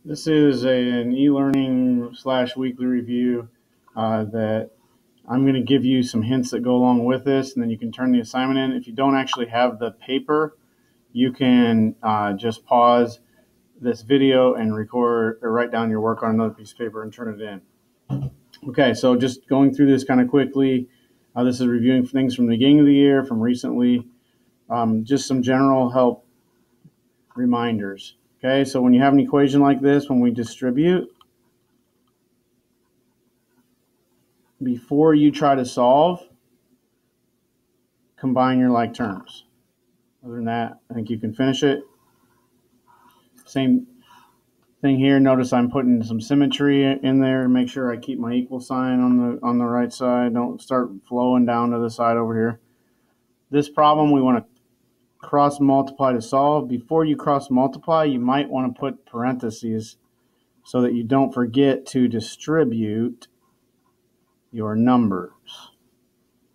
This is an e-learning / weekly review that I'm going to give you some hints that go along with this, and then you can turn the assignment in. If you don't actually have the paper, you can just pause this video and record or write down your work on another piece of paper and turn it in. Okay, so just going through this kind of quickly. This is reviewing things from the beginning of the year, from recently, just some general help reminders. Okay, so when you have an equation like this, when we distribute, before you try to solve, combine your like terms. Other than that, I think you can finish it. Same thing here. Notice I'm putting some symmetry in there to make sure I keep my equal sign on the right side. Don't start flowing down to the side over here. This problem we want to cross multiply to solve. Before you cross multiply, you might want to put parentheses so that you don't forget to distribute your numbers.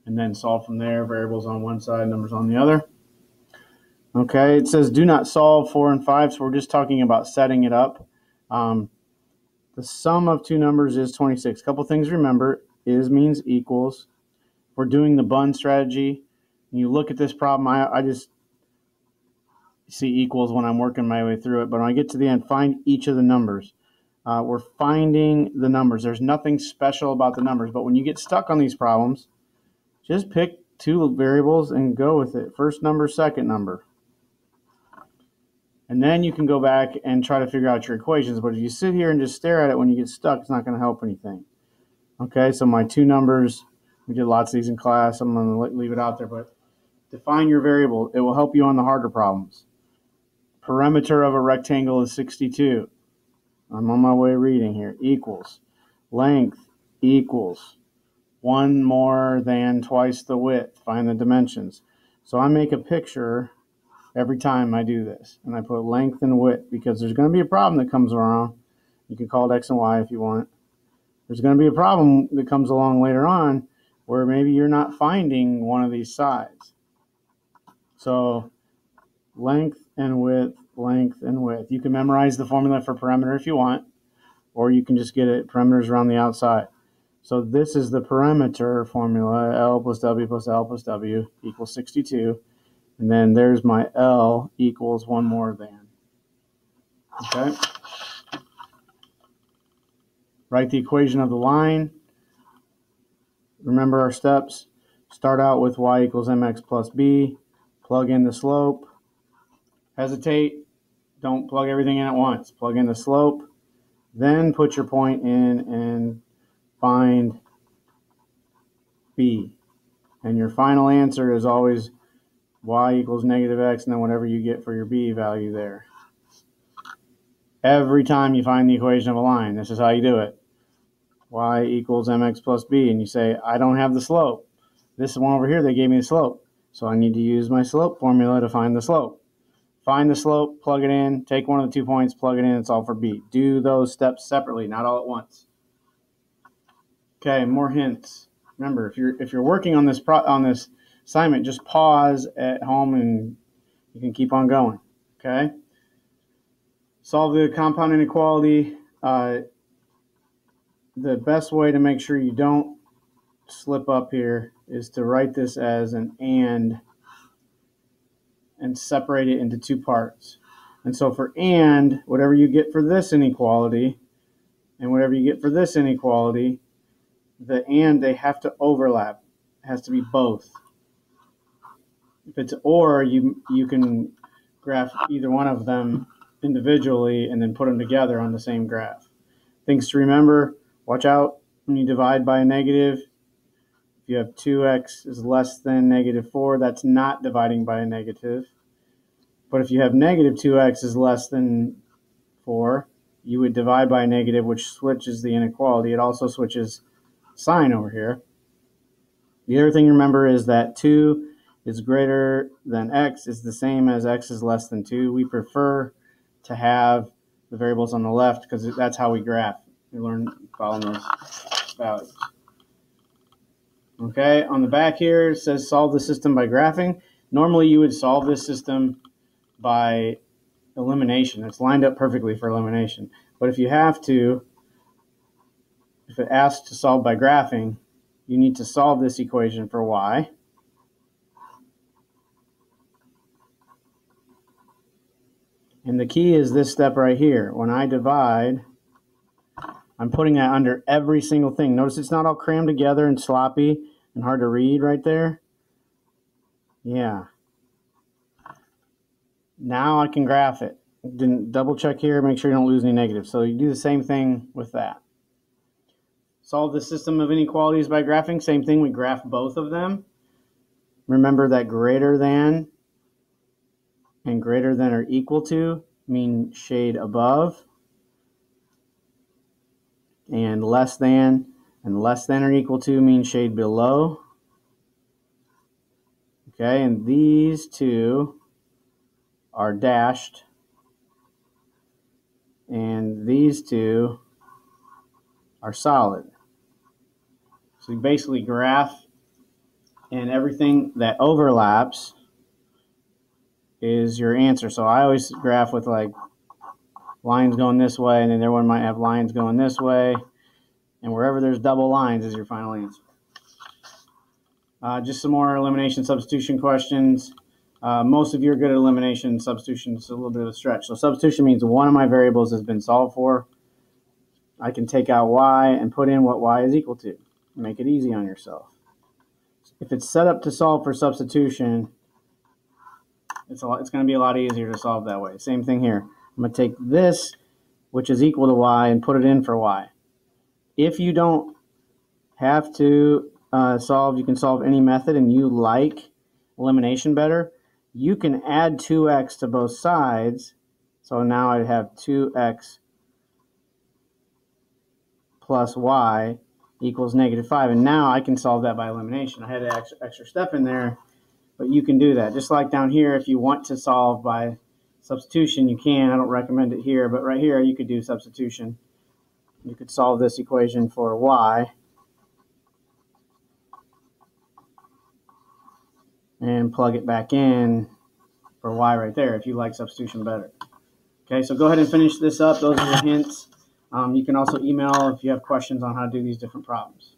And then solve from there, variables on one side, numbers on the other. Okay, it says do not solve 4 and 5, so we're just talking about setting it up. The sum of two numbers is 26. A couple things to remember, is means equals. We're doing the bun strategy. When you look at this problem, I just see equals when I'm working my way through it, but when I get to the end, find each of the numbers. We're finding the numbers. There's nothing special about the numbers, but when you get stuck on these problems, just pick two variables and go with it. First number, second number. And then you can go back and try to figure out your equations, but if you sit here and just stare at it when you get stuck, it's not going to help anything. Okay, so my two numbers, we did lots of these in class. I'm going to leave it out there, but define your variable. It will help you on the harder problems. Perimeter of a rectangle is 62. I'm on my way reading here. Equals. Length equals 1 more than twice the width. Find the dimensions. So I make a picture every time I do this, and I put length and width because there's going to be a problem that comes around. You can call it X and Y if you want. There's going to be a problem that comes along later on where maybe you're not finding one of these sides. So length and width, length and width. You can memorize the formula for perimeter if you want, or you can just get it, perimeters around the outside. So this is the perimeter formula, L plus W plus L plus W equals 62. And then there's my L equals 1 more than. Okay. Write the equation of the line. Remember our steps. Start out with y equals mx plus b. Plug in the slope. Hesitate. Don't plug everything in at once. Plug in the slope. Then put your point in and find b. And your final answer is always y equals negative x, and then whatever you get for your b value there. Every time you find the equation of a line, this is how you do it. Y equals mx plus b, and you say, I don't have the slope. This one over here, they gave me the slope. So I need to use my slope formula to find the slope. Find the slope, plug it in, take one of the 2 points, plug it in, it's all for b. Do those steps separately, not all at once. Okay, more hints. Remember, if you're working on this assignment, just pause at home and you can keep on going. Okay? Solve the compound inequality. The best way to make sure you don't slip up here is to write this as an and separate it into 2 parts. And so for and, whatever you get for this inequality and whatever you get for this inequality, the and, they have to overlap. It has to be both. If it's or, you can graph either one of them individually and then put them together on the same graph. Things to remember, watch out when you divide by a negative. If you have 2x is less than negative 4, that's not dividing by a negative. But if you have negative 2x is less than 4, you would divide by a negative, which switches the inequality. It also switches sign over here. The other thing to remember is that 2 is greater than x is the same as x is less than 2. We prefer to have the variables on the left because that's how we graph. We learn following those values. Okay, on the back here it says solve the system by graphing. Normally you would solve this system by elimination. It's lined up perfectly for elimination. But if you have to, if it asks to solve by graphing, you need to solve this equation for y. And the key is this step right here. When I divide, I'm putting that under every single thing. Notice it's not all crammed together and sloppy and hard to read right there. Yeah. Now I can graph it. Didn't double check here, make sure you don't lose any negatives. So you do the same thing with that. Solve the system of inequalities by graphing. Same thing, we graph both of them. Remember that greater than and greater than or equal to mean shade above. And less than or equal to mean shade below. Okay, and these two are dashed. And these two are solid. So you basically graph, and everything that overlaps is your answer. So I always graph with like lines going this way, and then the other one might have lines going this way, and wherever there's double lines is your final answer. Just some more elimination substitution questions. Most of you are good at elimination. Substitution is a little bit of a stretch. So substitution means one of my variables has been solved for. I can take out y and put in what y is equal to. Make it easy on yourself. If it's set up to solve for substitution, it's going to be a lot easier to solve that way. Same thing here. I'm going to take this, which is equal to y, and put it in for y. If you don't have to solve, you can solve any method, and you like elimination better, you can add 2x to both sides. So now I have 2x plus y equals -5. And now I can solve that by elimination. I had an extra step in there, but you can do that. Just like down here, if you want to solve by substitution, you can. I don't recommend it here, but right here you could do substitution. You could solve this equation for y. And plug it back in for y right there if you like substitution better. Okay, so go ahead and finish this up. Those are the hints. You can also email if you have questions on how to do these different problems.